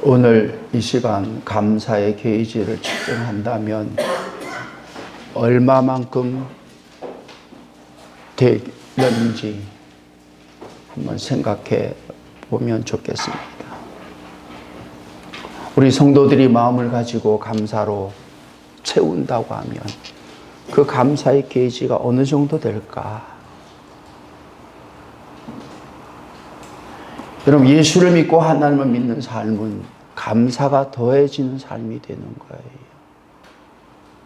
오늘 이 시간 감사의 게이지를 측정한다면 얼마만큼 되는지 한번 생각해 보면 좋겠습니다. 우리 성도들이 마음을 가지고 감사로 채운다고 하면 그 감사의 게이지가 어느 정도 될까? 여러분, 예수를 믿고 하나님을 믿는 삶은 감사가 더해지는 삶이 되는 거예요.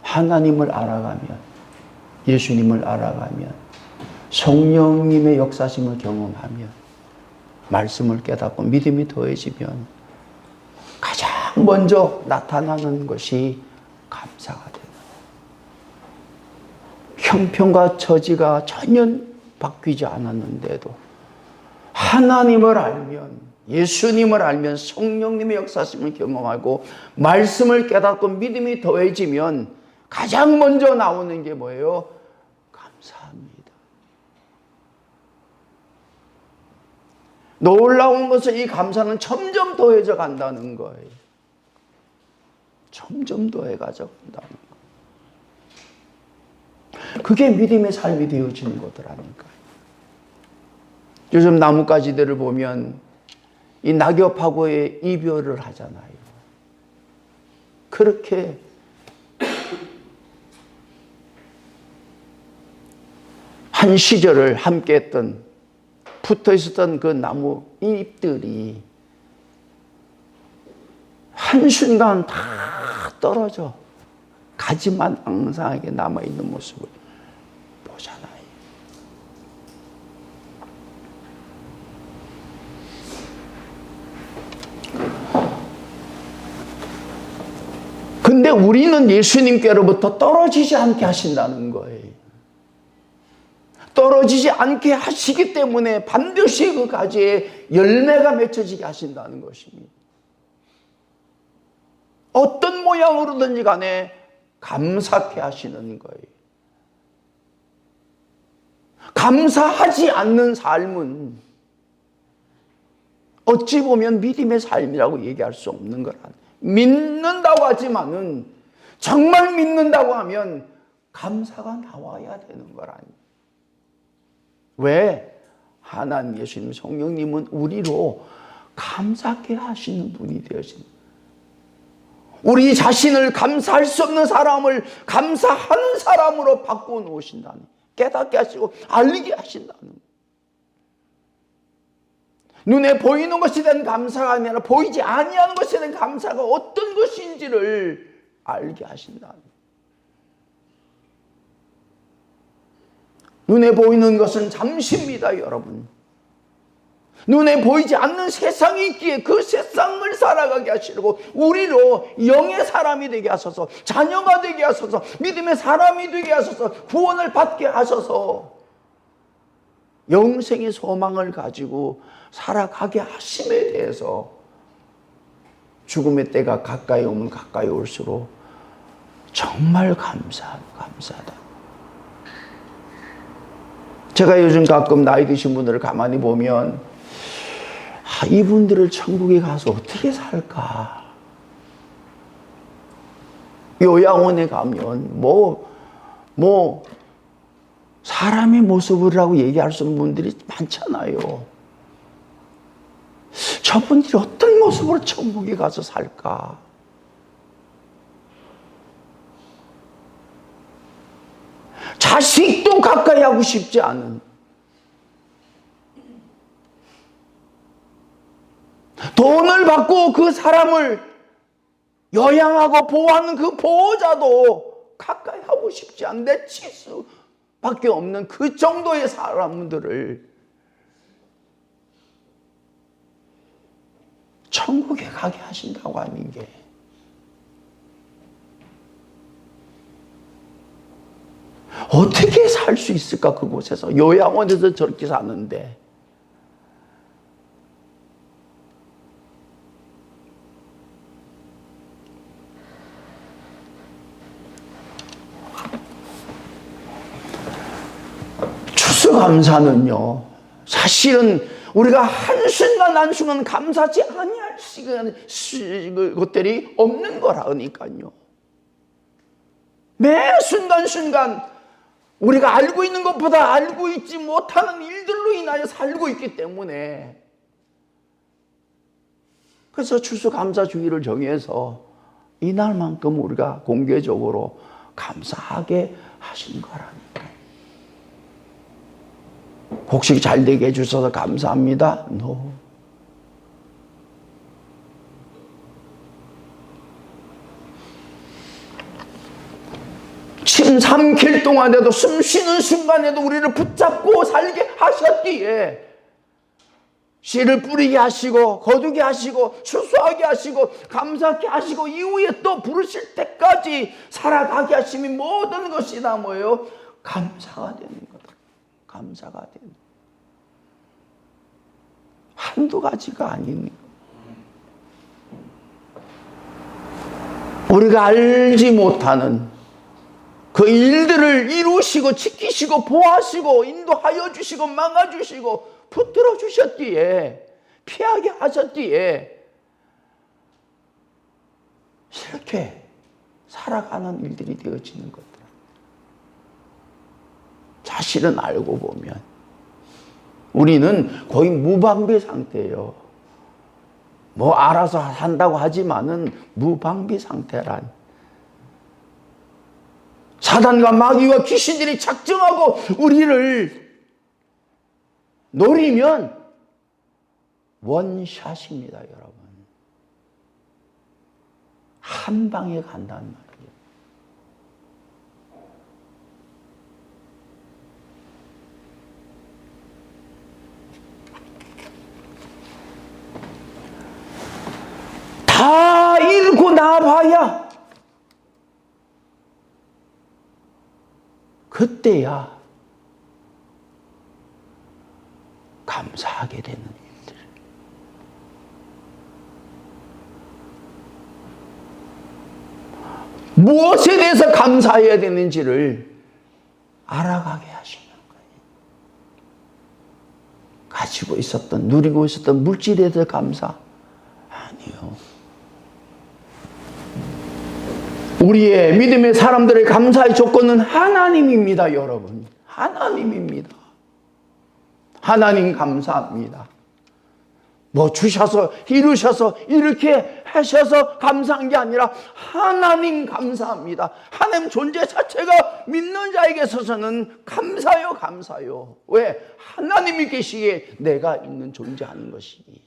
하나님을 알아가면, 예수님을 알아가면, 성령님의 역사심을 경험하면, 말씀을 깨닫고 믿음이 더해지면 가장 먼저 나타나는 것이 감사가 되는 거예요. 형편과 처지가 전혀 바뀌지 않았는데도 하나님을 알면, 예수님을 알면, 성령님의 역사심을 경험하고 말씀을 깨닫고 믿음이 더해지면 가장 먼저 나오는 게 뭐예요? 감사합니다. 놀라운 것은 이 감사는 점점 더해져 간다는 거예요. 점점 더해가져 간다는 거예요. 그게 믿음의 삶이 되어지는 거더라니까요. 요즘 나뭇가지들을 보면 이 낙엽하고의 이별을 하잖아요. 그렇게 한 시절을 함께했던, 붙어 있었던 그 나무 잎들이 한순간 다 떨어져 가지만 앙상하게 남아있는 모습을 보잖아요. 근데 우리는 예수님께로부터 떨어지지 않게 하신다는 거예요. 떨어지지 않게 하시기 때문에 반드시 그 가지에 열매가 맺혀지게 하신다는 것입니다. 어떤 모양으로든지 간에 감사케 하시는 거예요. 감사하지 않는 삶은 어찌 보면 믿음의 삶이라고 얘기할 수 없는 거란. 믿는다고 하지만은, 정말 믿는다고 하면 감사가 나와야 되는 거라니. 왜? 하나님, 예수님, 성령님은 우리로 감사케 하시는 분이 되어진, 우리 자신을 감사할 수 없는 사람을 감사하는 사람으로 바꾸어 놓으신다는, 깨닫게 하시고 알리게 하신다는. 눈에 보이는 것에 대한 감사가 아니라 보이지 아니하는 것에 대한 감사가 어떤 것인지를 알게 하신다는. 눈에 보이는 것은 잠시입니다, 여러분. 눈에 보이지 않는 세상이 있기에 그 세상을 살아가게 하시려고 우리로 영의 사람이 되게 하셔서, 자녀가 되게 하셔서, 믿음의 사람이 되게 하셔서, 구원을 받게 하셔서 영생의 소망을 가지고 살아가게 하심에 대해서 죽음의 때가 가까이 오면 가까이 올수록 정말 감사하다. 제가 요즘 가끔 나이 드신 분들을 가만히 보면, 이분들을 천국에 가서 어떻게 살까? 요양원에 가면 사람의 모습이라고 얘기할 수 없는 분들이 많잖아요. 저분들이 어떤 모습으로 천국에 가서 살까? 자식도 가까이 하고 싶지 않은, 돈을 받고 그 사람을 요양하고 보호하는 그 보호자도 가까이 하고 싶지 않은, 내칠 수밖에 없는 그 정도의 사람들을 천국에 가게 하신다고 하는 게, 어떻게 살 수 있을까? 그곳에서, 요양원에서 저렇게 사는데. 추수감사는요, 사실은 우리가 한순간 감사하지 아니할 것들이 없는 거라니까요. 매 순간 우리가 알고 있는 것보다 알고 있지 못하는 일들로 인하여 살고 있기 때문에, 그래서 추수감사주의를 정해서 이날만큼 우리가 공개적으로 감사하게 하신 거라니까. 곡식 잘 되게 해주셔서 감사합니다. No. 숨 삼킬 동안에도, 숨 쉬는 순간에도 우리를 붙잡고 살게 하셨기에 씨를 뿌리게 하시고 거두게 하시고 추수하게 하시고 감사하게 하시고 이후에 또 부르실 때까지 살아가게 하심이 모든 것이 다 뭐예요? 감사가 되는 거다. 감사가 되는. 한두 가지가 아닌 우리가 알지 못하는 그 일들을 이루시고 지키시고 보호하시고 인도하여 주시고 막아주시고 붙들어 주셨기에, 피하게 하셨기에 이렇게 살아가는 일들이 되어지는 것들. 사실은 알고 보면 우리는 거의 무방비 상태예요. 뭐 알아서 한다고 하지만은 무방비 상태란, 사단과 마귀와 귀신들이 작정하고 우리를 노리면 원샷입니다, 여러분. 한 방에 간단 말이에요. 다 잃고 나봐야 그때야 감사하게 되는 일들. 무엇에 대해서 감사해야 되는지를 알아가게 하시는 거예요. 가지고 있었던, 누리고 있었던 물질에 대해 감사? 아니요. 우리의 믿음의 사람들의 감사의 조건은 하나님입니다, 여러분. 하나님입니다. 하나님 감사합니다. 뭐 주셔서, 이루셔서, 이렇게 하셔서 감사한 게 아니라 하나님 감사합니다. 하나님 존재 자체가 믿는 자에게 있어서는 감사요, 감사요. 왜? 하나님이 계시기에 내가 있는 존재하는 것이니.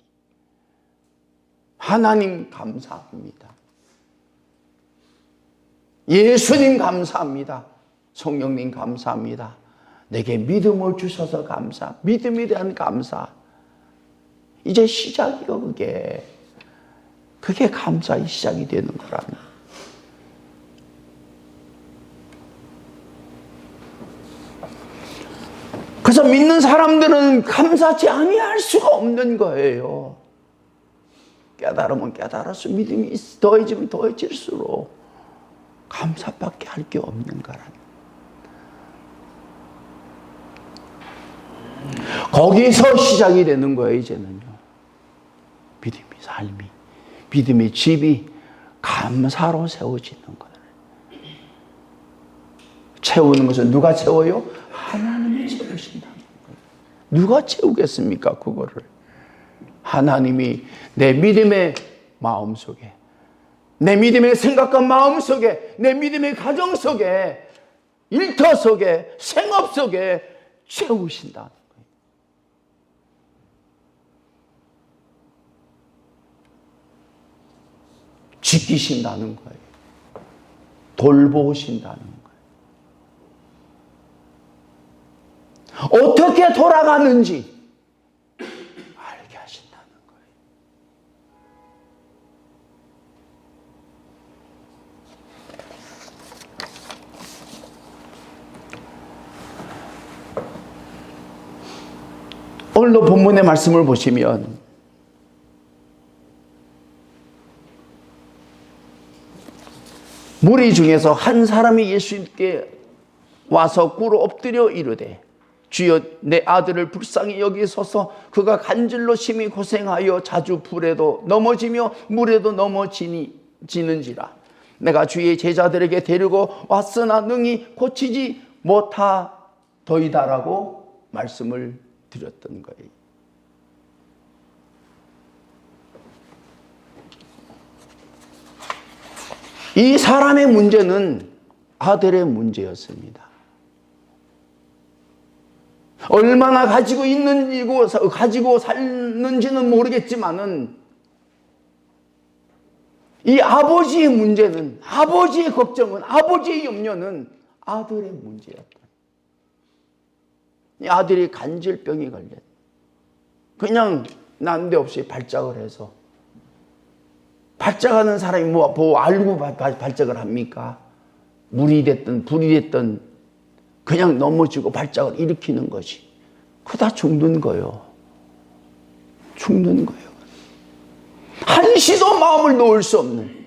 하나님 감사합니다. 예수님 감사합니다. 성령님 감사합니다. 내게 믿음을 주셔서 감사. 믿음에 대한 감사. 이제 시작이요, 그게. 그게 감사의 시작이 되는 거랍니다. 그래서 믿는 사람들은 감사치 아니할 수가 없는 거예요. 깨달으면 깨달아서 믿음이 더해지면 더해질수록 감사밖에 할 게 없는 거라는. 거기서 시작이 되는 거예요, 이제는요. 믿음의 삶이, 믿음의 집이 감사로 세워지는 거예요. 채우는 것은 누가 채워요? 하나님이 채우신다는 거예요. 누가 채우겠습니까, 그거를? 하나님이 내 믿음의 마음 속에, 내 믿음의 생각과 마음 속에, 내 믿음의 가정 속에, 일터 속에, 생업 속에 채우신다는 거예요. 지키신다는 거예요. 돌보신다는 거예요. 어떻게 돌아가는지 알게 하신다는 거예요. 오늘도 본문의 말씀을 보시면 무리 중에서 한 사람이 예수님께 와서 꿇어 엎드려 이르되, 주여, 내 아들을 불쌍히 여기소서. 그가 간질로 심히 고생하여 자주 불에도 넘어지며 물에도 넘어지는지라. 내가 주의 제자들에게 데리고 왔으나 능히 고치지 못하더이다라고 말씀을 드렸던 거예요. 이 사람의 문제는 아들의 문제였습니다. 얼마나 가지고 있는지고 가지고 살는지는 모르겠지만은 이 아버지의 문제는, 아버지의 걱정은, 아버지의 염려는 아들의 문제였다. 이 아들이 간질병이 걸렸. 그냥 난데없이 발작을 해서, 발작하는 사람이 뭐 알고 발작을 합니까? 물이 됐든 불이 됐든 그냥 넘어지고 발작을 일으키는 것이, 그다 죽는 거요. 죽는 거예요. 한시도 마음을 놓을 수 없는.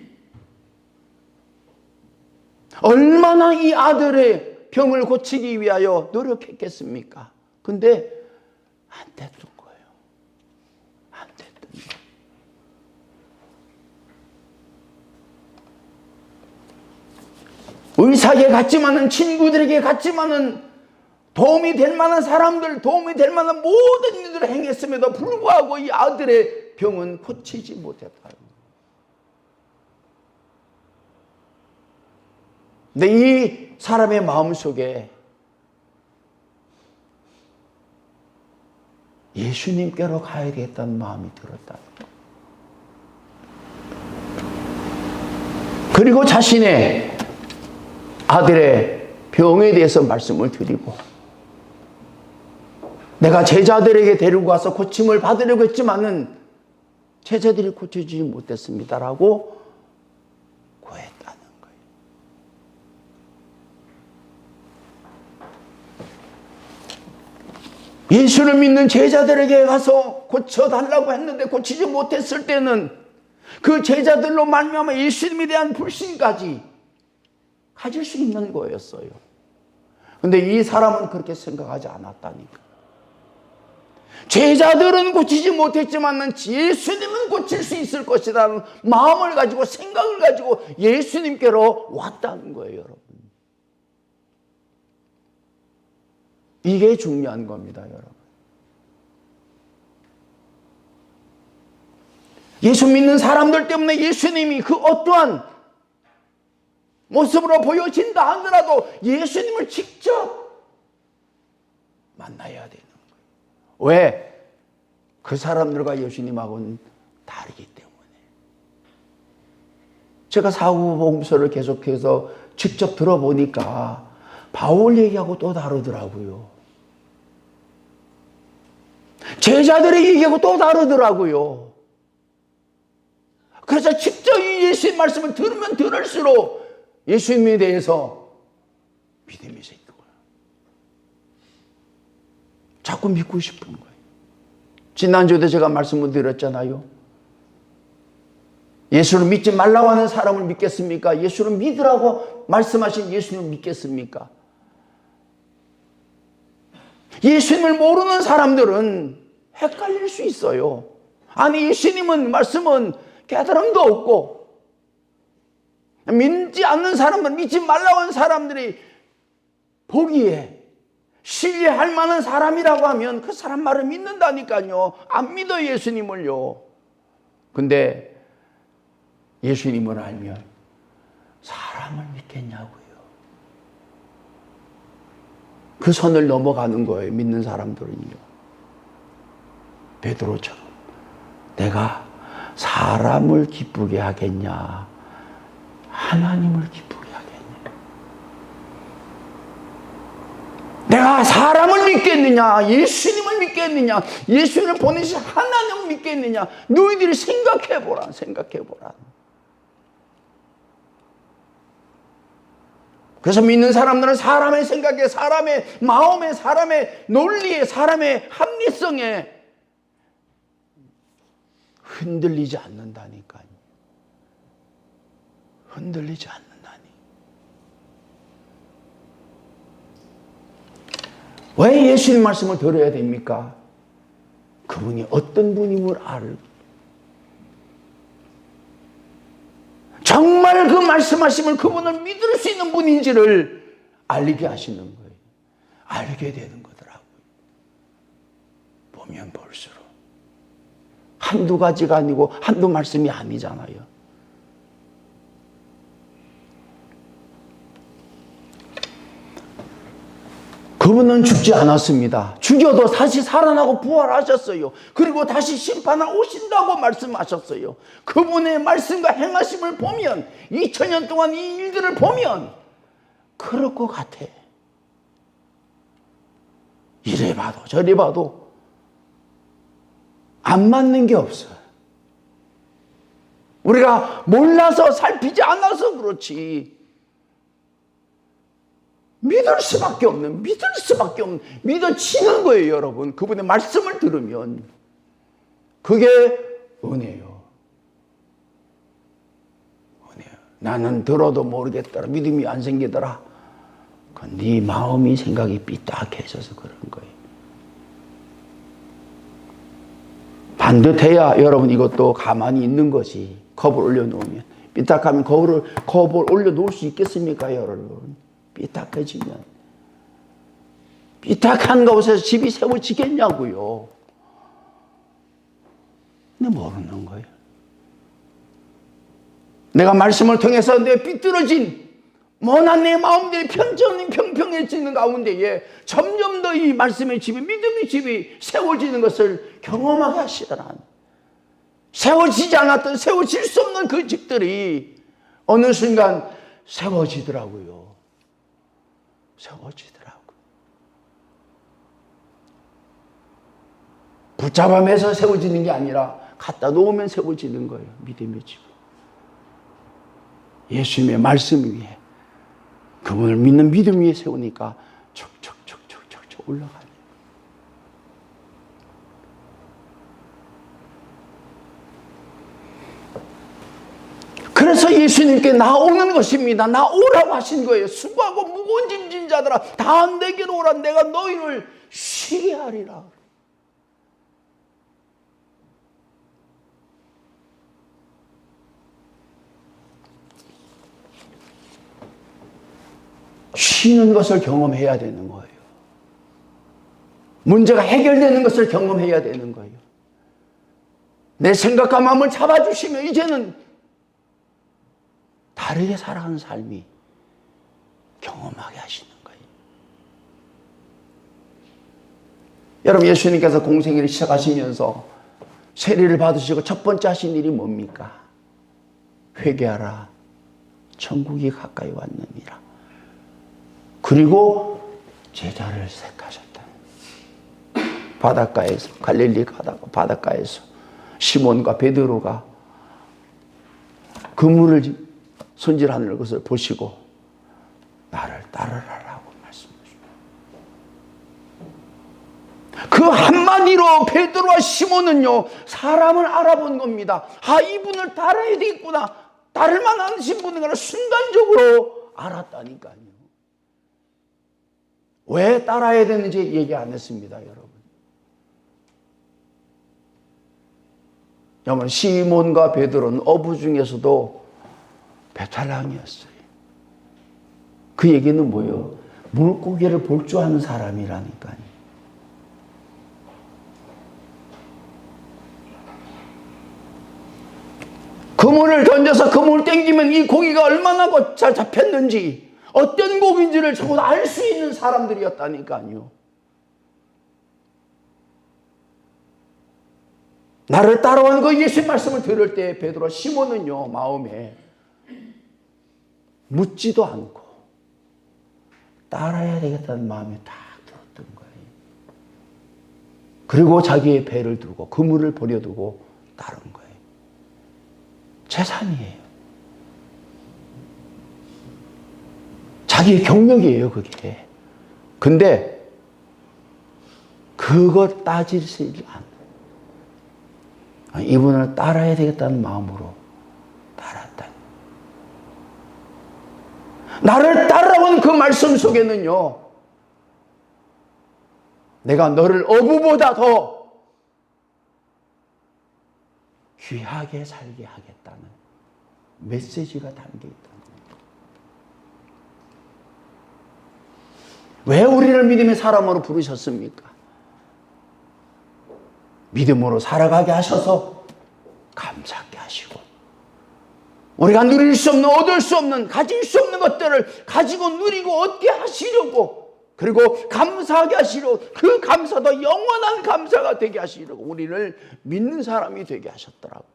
얼마나 이 아들의 병을 고치기 위하여 노력했겠습니까? 근데 안 됐던 거예요. 안 됐던 거예요. 의사에게 갔지만은, 친구들에게 갔지만은, 도움이 될 만한 사람들, 도움이 될 만한 모든 일들을 행했음에도 불구하고 이 아들의 병은 고치지 못했다. 근데 이 사람의 마음속에 예수님께로 가야 되겠다는 마음이 들었다. 그리고 자신의 아들의 병에 대해서 말씀을 드리고, 내가 제자들에게 데리고 가서 고침을 받으려고 했지만은 제자들이 고쳐주지 못했습니다라고 고했다는 거예요. 예수를 믿는 제자들에게 가서 고쳐달라고 했는데 고치지 못했을 때는 그 제자들로 말미암아 예수님에 대한 불신까지 가질 수 있는 거였어요. 근데 이 사람은 그렇게 생각하지 않았다니까. 제자들은 고치지 못했지만 예수님은 고칠 수 있을 것이라는 마음을 가지고, 생각을 가지고 예수님께로 왔다는 거예요, 여러분. 이게 중요한 겁니다, 여러분. 예수 믿는 사람들 때문에 예수님이 그 어떠한 모습으로 보여진다 하더라도 예수님을 직접 만나야 되는 거예요. 왜? 그 사람들과 예수님하고는 다르기 때문에. 제가 사후복음서를 계속해서 직접 들어보니까 바울 얘기하고 또 다르더라고요. 제자들의 얘기하고 또 다르더라고요. 그래서 직접 이 예수님 말씀을 들으면 들을수록 예수님에 대해서 믿음이 생겨요. 자꾸 믿고 싶은 거예요. 지난주에도 제가 말씀을 드렸잖아요. 예수를 믿지 말라고 하는 사람을 믿겠습니까? 예수를 믿으라고 말씀하신 예수님을 믿겠습니까? 예수님을 모르는 사람들은 헷갈릴 수 있어요. 아니, 예수님은 말씀은 깨달음도 없고, 믿지 않는 사람은, 믿지 말라고 하는 사람들이 보기에 신뢰할 만한 사람이라고 하면 그 사람 말을 믿는다니까요. 안 믿어, 예수님을요. 근데 예수님을 알면 사람을 믿겠냐고요. 그 선을 넘어가는 거예요, 믿는 사람들은요. 베드로처럼 내가 사람을 기쁘게 하겠냐, 하나님을 기쁘게 하겠냐. 내가 사람을 믿겠느냐, 예수님을 믿겠느냐, 예수님을 보내신 하나님을 믿겠느냐. 너희들이 생각해보라. 그래서 믿는 사람들은 사람의 생각에, 사람의 마음에, 사람의 논리에, 사람의 합리성에 흔들리지 않는다니까요. 흔들리지 않는다니. 왜 예수님 말씀을 들어야 됩니까? 그분이 어떤 분임을 알고, 정말 그 말씀하심을 그분을 믿을 수 있는 분인지를 알게 하시는 거예요. 알게 되는 거더라고요. 보면 볼수록. 한두 가지가 아니고 한두 말씀이 아니잖아요. 그분은 죽지 않았습니다. 죽여도 다시 살아나고 부활하셨어요. 그리고 다시 심판하러 오신다고 말씀하셨어요. 그분의 말씀과 행하심을 보면, 2000년 동안 이 일들을 보면 그럴 것 같아. 이래 봐도 저래 봐도 안 맞는 게 없어. 우리가 몰라서 살피지 않아서 그렇지. 믿을 수밖에 없는, 믿어지는 거예요, 여러분. 그분의 말씀을 들으면. 그게 은혜요. 나는 들어도 모르겠더라. 믿음이 안 생기더라. 그건 네 마음이 생각이 삐딱해져서 그런 거예요. 반듯해야 여러분 이것도 가만히 있는 거지. 컵을 올려놓으면. 삐딱하면 컵을 올려놓을 수 있겠습니까, 여러분? 삐딱해지면. 삐딱한 곳에서 집이 세워지겠냐고요. 근데 모르는 거예요. 내가 말씀을 통해서 내 삐뚤어진 모난 내 마음들이 편천히 평평해지는 가운데에 점점 더 이 말씀의 집이, 믿음의 집이 세워지는 것을 경험하게 하시더라. 세워지지 않았던, 세워질 수 없는 그 집들이 어느 순간 세워지더라고요. 세워지더라고요. 붙잡아매서 세워지는 게 아니라 갖다 놓으면 세워지는 거예요. 믿음의 집. 예수님의 말씀 위에, 그분을 믿는 믿음 위에 세우니까 척척척척척 올라가요. 그래서 예수님께 나오는 것입니다. 나오라고 하신 거예요. 수고하고 무거운 짐진 자들아 다 내게로 오라. 내가 너희를 쉬게 하리라. 쉬는 것을 경험해야 되는 거예요. 문제가 해결되는 것을 경험해야 되는 거예요. 내 생각과 마음을 잡아주시면 이제는 다르게 살아가는 삶이 경험하게 하시는 거예요. 여러분, 예수님께서 공생애를 시작하시면서 세례를 받으시고 첫 번째 하신 일이 뭡니까? 회개하라, 천국이 가까이 왔느니라. 그리고 제자를 택하셨다. 바닷가에서, 갈릴리 바닷가에서 시몬과 베드로가 그물을 손질하는 것을 보시고 나를 따르라라고 말씀하십니다. 그 한마디로 베드로와 시몬은요, 사람을 알아본 겁니다. 아, 이분을 따라야 되겠구나. 따를 만한 분인가를 순간적으로 알았다니까요. 왜 따라야 되는지 얘기 안 했습니다, 여러분. 여러분, 시몬과 베드로는 어부 중에서도 베테랑이었어요. 그 얘기는 뭐예요? 물고기를 볼 줄 아는 사람이라니까요. 그물을 던져서 그물을 땡기면 이 고기가 얼마나 잘 잡혔는지, 어떤 고기인지를 전부 다 알 수 있는 사람들이었다니까요. 나를 따라온 그 예수의 말씀을 들을 때 베드로와 시몬은요, 마음에 묻지도 않고 따라야 되겠다는 마음이 딱 들었던 거예요. 그리고 자기의 배를 두고 그물을 버려두고 따른 거예요. 재산이에요. 자기의 경력이에요, 그게. 근데 그것 따지지 않아요. 이분을 따라야 되겠다는 마음으로 따랐다. 나를 따라온 그 말씀 속에는요, 내가 너를 어부보다 더 귀하게 살게 하겠다는 메시지가 담겨 있다. 왜 우리를 믿음의 사람으로 부르셨습니까? 믿음으로 살아가게 하셔서 감사하게 하시고, 우리가 누릴 수 없는, 얻을 수 없는, 가질 수 없는 것들을 가지고 누리고 얻게 하시려고, 그리고 감사하게 하시려고, 그 감사도 영원한 감사가 되게 하시려고 우리를 믿는 사람이 되게 하셨더라고요.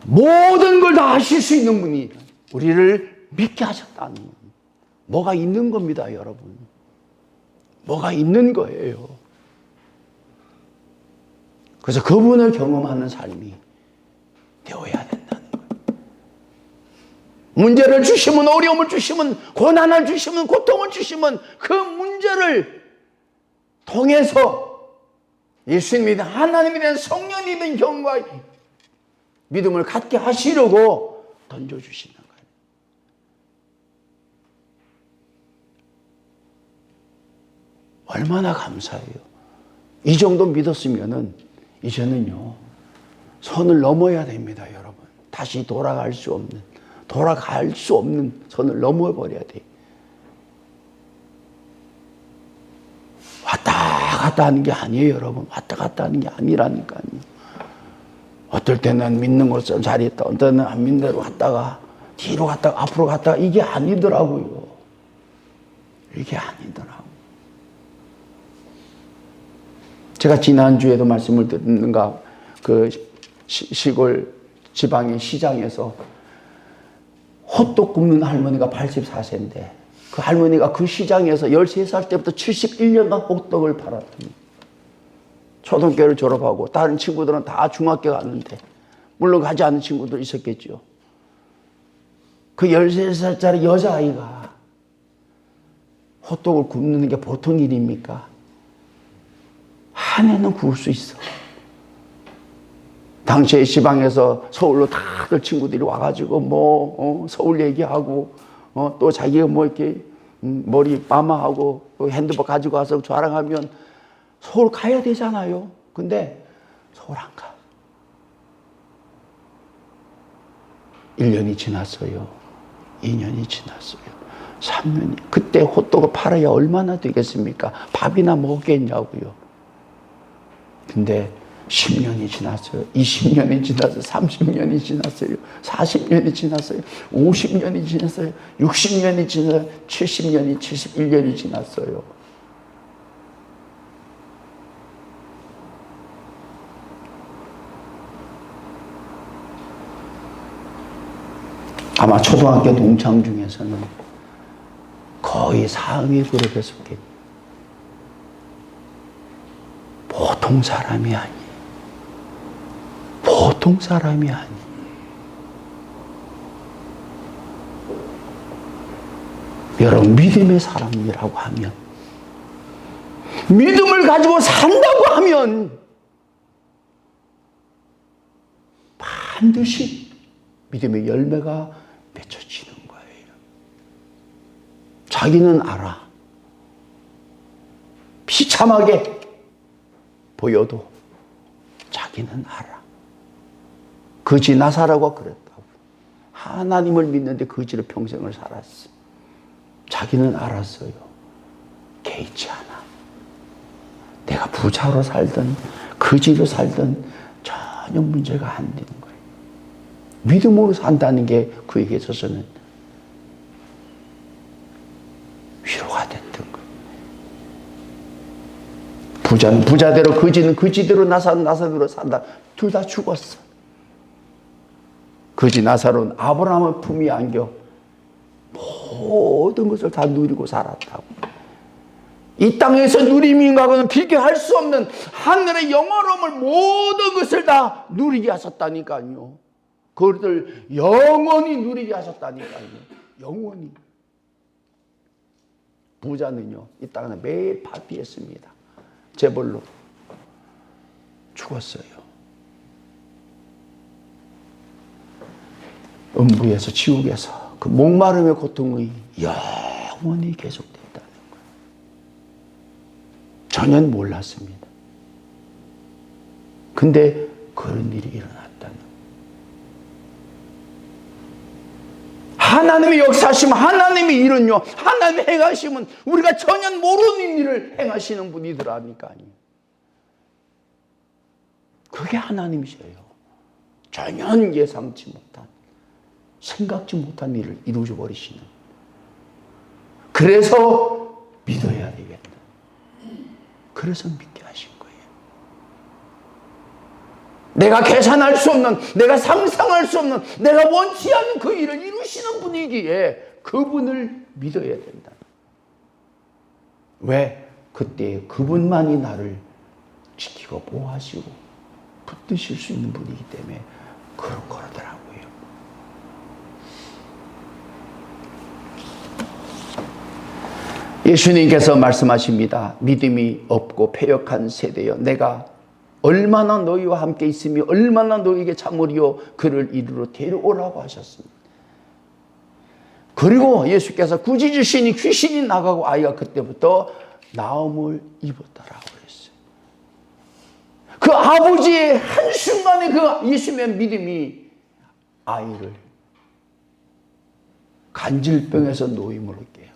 모든 걸 다 하실 수 있는 분이 우리를 믿게 하셨다는 분. 뭐가 있는 겁니다, 여러분. 뭐가 있는 거예요. 그래서 그분을 경험하는 삶이 되어야 된다는 거예요. 문제를 주시면, 어려움을 주시면, 고난을 주시면, 고통을 주시면 그 문제를 통해서 예수님이 하나님이 된 성령이 된 경과 믿음을 갖게 하시려고 던져주시는 거예요. 얼마나 감사해요. 이 정도 믿었으면은 이제는요, 선을 넘어야 됩니다, 여러분. 다시 돌아갈 수 없는 선을 넘어버려야 돼요. 왔다 갔다 하는 게 아니에요, 여러분. 왔다 갔다 하는 게 아니라니까요. 어떨 때는 믿는 것을 잘했다, 어떨 때는 안 믿는 대로 갔다가, 뒤로 갔다가, 앞으로 갔다가, 이게 아니더라고요. 이게 아니더라고요. 제가 지난주에도 말씀을 드렸는가, 그 시골 지방의 시장에서 호떡 굽는 할머니가 84세인데, 그 할머니가 그 시장에서 13살 때부터 71년간 호떡을 팔았더니, 초등학교를 졸업하고 다른 친구들은 다 중학교 갔는데, 물론 가지 않은 친구도 있었겠죠. 그 13살짜리 여자아이가 호떡을 굽는 게 보통 일입니까? 한 해는 구울 수 있어. 당시에 지방에서 서울로 다들 친구들이 와가지고 서울 얘기하고 또 자기가 이렇게 머리 파마하고 핸드폰 가지고 와서 자랑하면 서울 가야 되잖아요. 근데 서울 안 가. 1년이 지났어요. 2년이 지났어요. 3년이. 그때 호떡을 팔아야 얼마나 되겠습니까? 밥이나 먹겠냐고요. 근데 10년이 지났어요. 20년이 지났어요. 30년이 지났어요. 40년이 지났어요. 50년이 지났어요. 60년이 지났어요. 70년이, 71년이 지났어요. 아마 초등학교 동창 중에서는 거의 상위 그룹에 속해 보통 사람이 아니에요. 보통 사람이 아니에요. 여러분, 믿음의 사람이라고 하면, 믿음을 가지고 산다고 하면 반드시 믿음의 열매가 맺혀지는 거예요. 자기는 알아. 비참하게 보여도 자기는 알아. 거지 나사라고 그랬다고. 하나님을 믿는데 거지로 평생을 살았어. 자기는 알았어요. 개의치 않아. 내가 부자로 살든 거지로 살든 전혀 문제가 안 되는 거예요. 믿음으로 산다는 게 그에게 있어서는 위로가 됐던 거예요. 부자는 부자대로, 거지는 거지대로, 나사는 나사대로 산다. 둘 다 죽었어. 거지 나사로는 아브라함의 품위 안겨 모든 것을 다 누리고 살았다고. 이 땅에서 누림인가고는 비교할 수 없는 하늘의 영원함을, 모든 것을 다 누리게 하셨다니까요. 그것을 영원히 누리게 하셨다니까요. 영원히. 부자는요, 이 땅에 매일 파티했습니다. 재벌로 죽었어요. 음부에서, 지옥에서 그 목마름의 고통이 영원히 계속됐다는 거예요. 전혀 몰랐습니다. 근데 그런 일이 일어났다는 거예요. 하나님의 역사하시면, 하나님의 일은요, 하나님의 행하시면 우리가 전혀 모르는 일을 행하시는 분이더라니까요. 그게 하나님이세요. 전혀 예상치 못한, 생각지 못한 일을 이루어 버리시는. 그래서 믿어야 되겠다. 그래서 믿게 하신 거예요. 내가 계산할 수 없는, 내가 상상할 수 없는, 내가 원치 않는 그 일을 이루시는 분이기에 그분을 믿어야 된다. 왜? 그때 그분만이 나를 지키고 보호하시고 붙드실 수 있는 분이기 때문에 그러더라고요. 예수님께서 말씀하십니다. 믿음이 없고 패역한 세대여, 내가 얼마나 너희와 함께 있으며 얼마나 너희에게 참으리요 그를 이리로 데려오라고 하셨습니다. 그리고 예수께서 굳이 주시니 귀신이 나가고 아이가 그때부터 나음을 입었다라고 했어요. 그 아버지의 한순간에 그 예수님의 믿음이 아이를 간질병에서 노임으로 깨고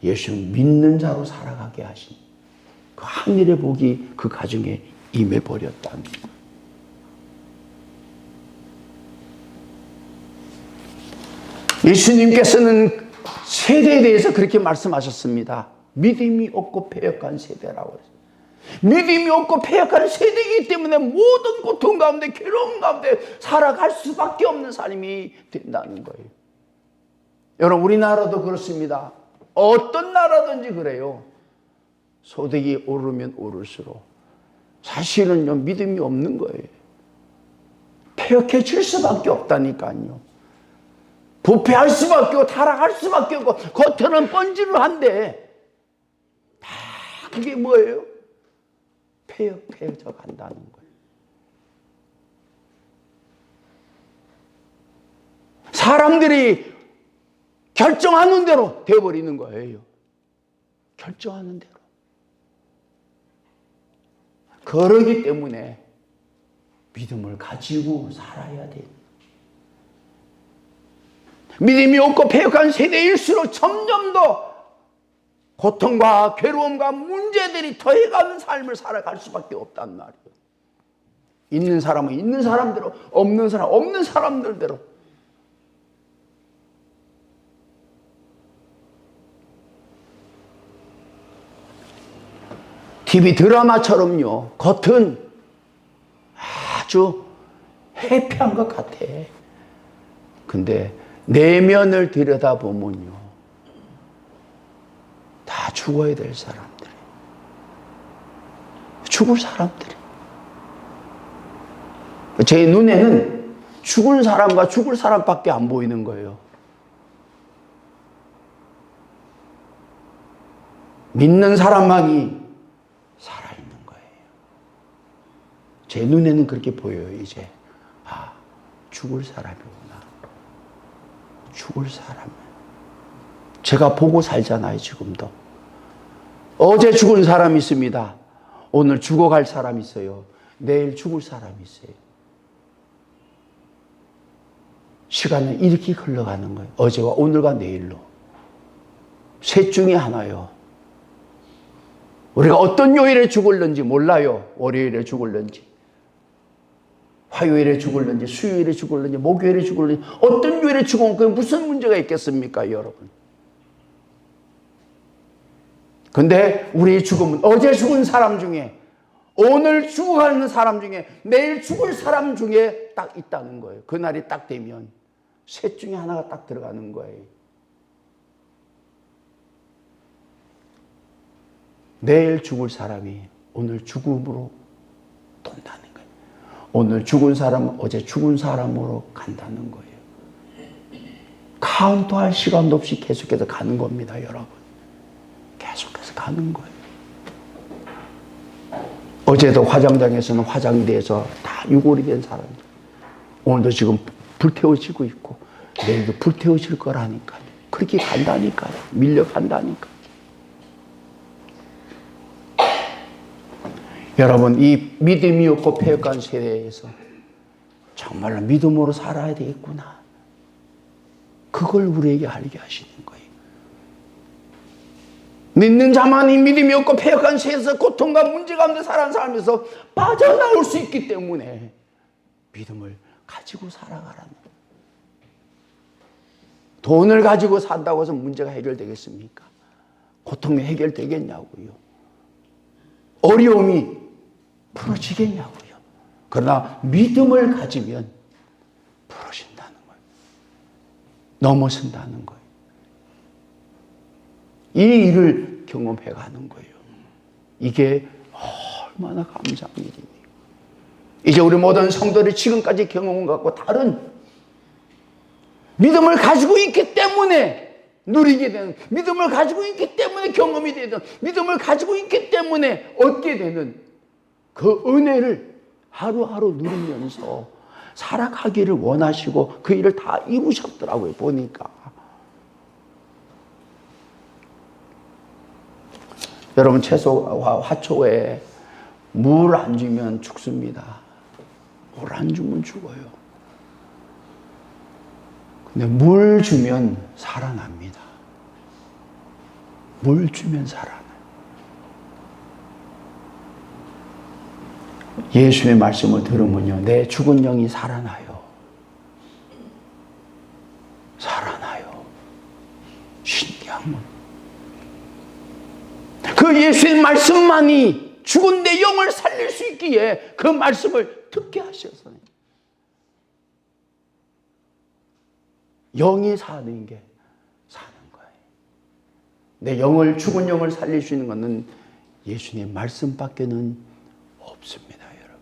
예수를 믿는 자로 살아가게 하신 그 하늘의 복이 그 가정에 임해버렸다는 거예요. 예수님께서는 세대에 대해서 그렇게 말씀하셨습니다. 믿음이 없고 패역한 세대라고 했어요. 믿음이 없고 패역한 세대이기 때문에 모든 고통 가운데 괴로움 가운데 살아갈 수밖에 없는 삶이 된다는 거예요. 여러분, 우리나라도 그렇습니다. 어떤 나라든지 그래요. 소득이 오르면 오를수록 사실은요, 믿음이 없는 거예요. 패역해질 수밖에 없다니까요. 부패할 수밖에 없고 타락할 수밖에 없고 겉으로는 번지르한데 다 그게 뭐예요? 패역해져 간다는 거예요. 사람들이 결정하는 대로 되어버리는 거예요. 결정하는 대로. 그러기 때문에 믿음을 가지고 살아야 돼요. 믿음이 없고 패역한 세대일수록 점점 더 고통과 괴로움과 문제들이 더해가는 삶을 살아갈 수밖에 없단 말이에요. 있는 사람은 있는 사람대로, 없는 사람은 없는 사람들대로. TV 드라마처럼요, 겉은 아주 해피한 것 같아. 근데 내면을 들여다보면요, 다 죽어야 될 사람들이, 죽을 사람들이. 제 눈에는 죽을 사람과 죽을 사람밖에 안 보이는 거예요. 믿는 사람만이 살아있는 거예요. 제 눈에는 그렇게 보여요. 이제 죽을 사람이구나. 죽을 사람. 제가 보고 살잖아요. 지금도. 어제 죽은 사람이 있습니다. 오늘 죽어갈 사람이 있어요. 내일 죽을 사람이 있어요. 시간은 이렇게 흘러가는 거예요. 어제와 오늘과 내일로. 셋 중에 하나요. 우리가 어떤 요일에 죽을는지 몰라요. 월요일에 죽을는지, 화요일에 죽을는지, 수요일에 죽을는지, 목요일에 죽을는지, 어떤 요일에 죽으면 그게 무슨 문제가 있겠습니까, 여러분? 근데 우리의 죽음은 어제 죽은 사람 중에, 오늘 죽어가는 사람 중에, 내일 죽을 사람 중에 딱 있다는 거예요. 그날이 딱 되면 셋 중에 하나가 딱 들어가는 거예요. 내일 죽을 사람이 오늘 죽음으로 돈다는 거예요. 오늘 죽은 사람은 어제 죽은 사람으로 간다는 거예요. 카운트할 시간도 없이 계속해서 가는 겁니다, 여러분. 계속해서 가는 거예요. 어제도 화장장에서는 화장대에서 다 유골이 된 사람들, 오늘도 지금 불태워지고 있고 내일도 불태워질 거라니까요. 그렇게 간다니까요. 밀려간다니까요. 여러분, 이 믿음이 없고 패역한 세대에서 정말로 믿음으로 살아야 되겠구나. 그걸 우리에게 알게 하시는 거예요. 믿는 자만이 믿음이 없고 패역한 세대에서 고통과 문제 가운데 살아가는 삶에서 빠져나올 수 있기 때문에 믿음을 가지고 살아가라는 거예요. 돈을 가지고 산다고 해서 문제가 해결되겠습니까? 고통이 해결되겠냐고요. 어려움이 풀어지겠냐고요. 그러나 믿음을 가지면 부러진다는 거예요. 넘어선다는 거예요. 이 일을 경험해 가는 거예요. 이게 얼마나 감사한 일입니까? 이제 우리 모든 성도들이 지금까지 경험한 것과 다른 믿음을 가지고 있기 때문에 누리게 되는, 믿음을 가지고 있기 때문에 경험이 되는, 믿음을 가지고 있기 때문에 얻게 되는 그 은혜를 하루하루 누리면서 살아가기를 원하시고 그 일을 다 이루셨더라고요. 보니까 여러분, 채소와 화초에 물 안 주면 죽습니다. 물 안 주면 죽어요. 근데 물 주면 살아납니다. 물 주면 살아나요. 예수의 말씀을 들으면요, 내 죽은 영이 살아나요. 살아나요. 신기한 건. 그 예수의 말씀만이 죽은 내 영을 살릴 수 있기에 그 말씀을 듣게 하셨어요. 영이 사는 게 사는 거예요. 내 영을, 죽은 영을 살릴 수 있는 것은 예수님 말씀밖에는 없습니다. 여러분,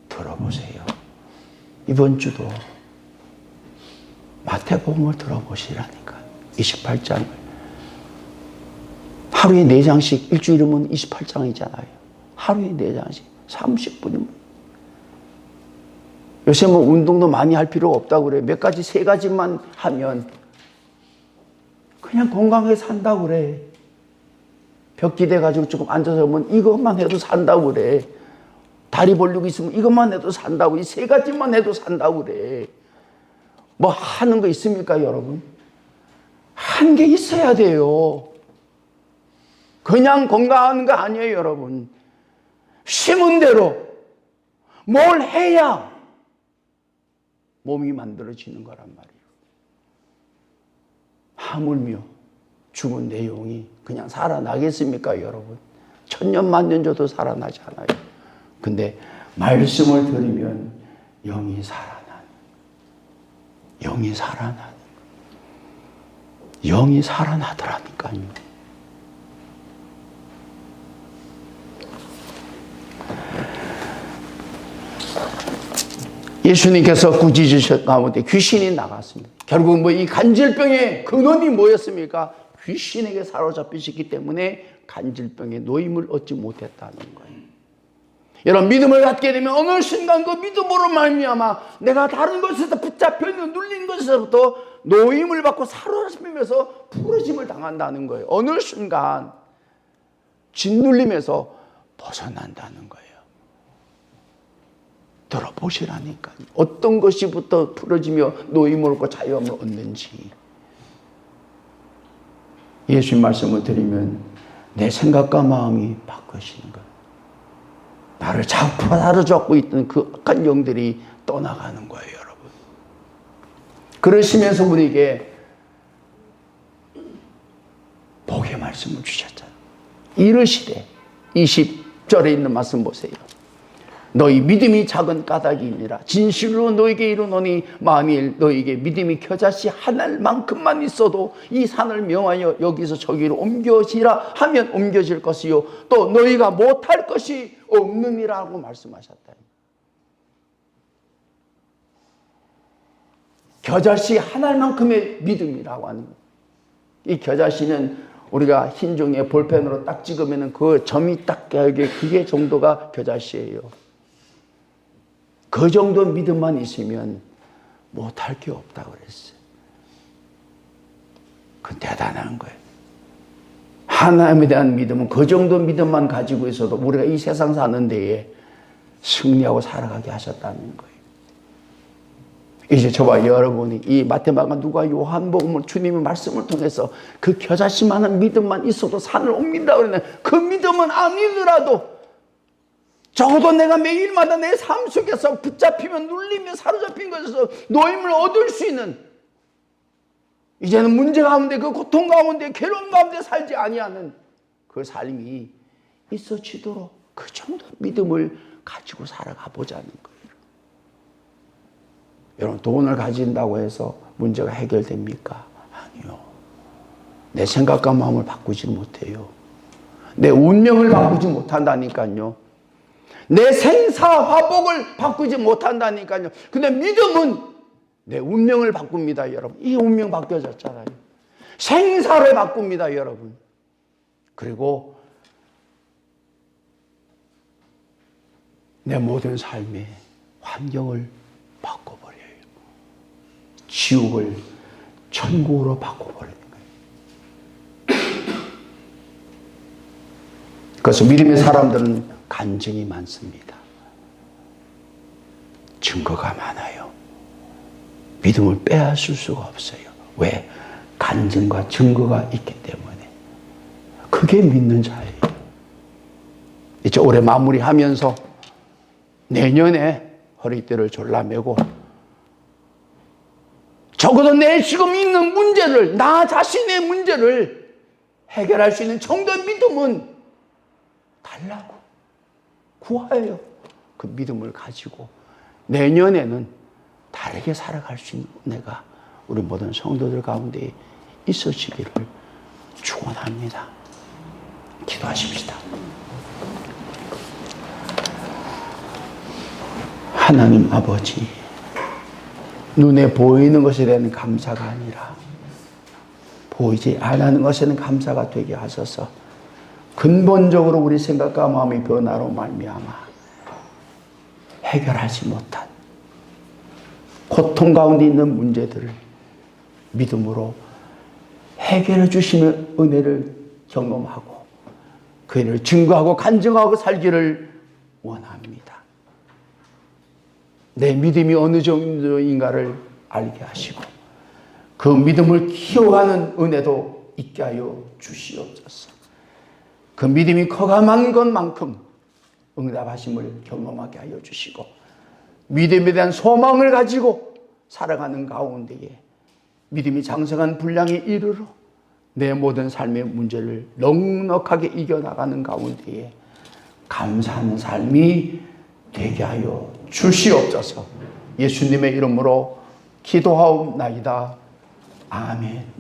들어보세요. 이번 주도 마태복음을 들어보시라니까. 28장을 하루에 4장씩, 일주일이면 28장이잖아요. 하루에 4장씩 30분이면. 요새 뭐 운동도 많이 할 필요가 없다고 그래. 몇 가지, 3가지만 하면 그냥 건강하게 산다고 그래. 벽 기대가지고 조금 앉아서 보면 이것만 해도 산다고 그래. 다리 벌리고 있으면 이것만 해도 산다고. 이 3가지만 해도 산다고 그래. 뭐 하는 거 있습니까, 여러분? 한 게 있어야 돼요. 그냥 건강한 거 아니에요, 여러분. 심은 대로 뭘 해야 몸이 만들어지는 거란 말이에요. 하물며 죽은 내 영이 그냥 살아나겠습니까, 여러분? 천년 만년 줘도 살아나지 않아요. 근데 말씀을 들으면 영이 살아나는, 영이 살아나는, 영이 살아나더라니까요. 예수님께서 꾸짖으셨 가운데 귀신이 나갔습니다. 결국 뭐 이 간질병의 근원이 뭐였습니까? 귀신에게 사로잡히셨기 때문에 간질병의 노임을 얻지 못했다는 거예요. 여러분, 믿음을 갖게 되면 어느 순간 그 믿음으로 말미암아 내가 다른 것에서 붙잡혀 있는 눌린 것에서부터 노임을 받고 사로잡히면서 부러짐을 당한다는 거예요. 어느 순간 짓눌림에서 벗어난다는 거예요. 들어보시라니까요. 어떤 것이부터 풀어지며 노임을 얻고 자유함을 얻는지. 예수님 말씀을 드리면 내 생각과 마음이 바뀌어지는 거예요. 나를 자꾸 사로잡고 있던 그 악한 영들이 떠나가는 거예요, 여러분. 그러시면서 우리에게 복의 말씀을 주셨잖아요. 이르시되, 20절에 있는 말씀 보세요. 너희 믿음이 작은 까닭이니라. 진실로 너에게 이르노니 만일 너에게 믿음이 겨자씨 하나만큼만 있어도 이 산을 명하여 여기서 저기로 옮겨지라 하면 옮겨질 것이요 또 너희가 못할 것이 없느니라고 말씀하셨다. 겨자씨 하나만큼의 믿음이라고 하는 거예요. 이 겨자씨는 우리가 흰종이에 볼펜으로 딱 찍으면 그 점이 딱 그게 정도가 겨자씨예요. 그 정도 믿음만 있으면 못할 게 없다고 그랬어요. 그건 대단한 거예요. 하나님에 대한 믿음은 그 정도 믿음만 가지고 있어도 우리가 이 세상 사는 데에 승리하고 살아가게 하셨다는 거예요. 이제 저와 여러분이 이 마태마가 누가 요한복음을 주님의 말씀을 통해서 그 겨자씨만한 믿음만 있어도 산을 옮긴다고 그러는데 그 믿음은 아니더라도 적어도 내가 매일마다 내 삶 속에서 붙잡히면 눌리며 사로잡힌 것에서 노임을 얻을 수 있는, 이제는 문제 가운데 그 고통 가운데 괴로움 가운데 살지 아니하는 그 삶이 있어지도록 그 정도 믿음을 가지고 살아가 보자는 거예요. 여러분, 돈을 가진다고 해서 문제가 해결됩니까? 아니요. 내 생각과 마음을 바꾸지 못해요. 내 운명을 바꾸지 못한다니까요. 내 생사화복을 바꾸지 못한다니까요. 근데 믿음은 내 운명을 바꿉니다, 여러분. 이 운명 바뀌어졌잖아요. 생사를 바꿉니다, 여러분. 그리고 내 모든 삶의 환경을 바꿔버려요. 지옥을 천국으로 바꿔버리는 거예요. 그래서 믿음의 사람들은 간증이 많습니다. 증거가 많아요. 믿음을 빼앗을 수가 없어요. 왜? 간증과 증거가 있기 때문에. 그게 믿는 자예요. 이제 올해 마무리하면서 내년에 허리띠를 졸라매고 적어도 내 지금 있는 문제를, 나 자신의 문제를 해결할 수 있는 정도의 믿음은 달라고 구하여요. 그 믿음을 가지고 내년에는 다르게 살아갈 수 있는 은혜가 우리 모든 성도들 가운데 있어지기를 축원합니다. 기도하십시다. 하나님 아버지, 눈에 보이는 것에 대한 감사가 아니라 보이지 않는 것에는 감사가 되게 하소서. 근본적으로 우리 생각과 마음의 변화로 말미암아 해결하지 못한 고통 가운데 있는 문제들을 믿음으로 해결해 주시는 은혜를 경험하고 그 은혜를 증거하고 간증하고 살기를 원합니다. 내 믿음이 어느 정도인가를 알게 하시고 그 믿음을 키워가는 은혜도 있게 하여 주시옵소서. 그 믿음이 커감한 것만큼 응답하심을 경험하게 하여 주시고 믿음에 대한 소망을 가지고 살아가는 가운데에 믿음이 장성한 분량에 이르러 내 모든 삶의 문제를 넉넉하게 이겨나가는 가운데에 감사하는 삶이 되게 하여 주시옵소서. 예수님의 이름으로 기도하옵나이다. 아멘.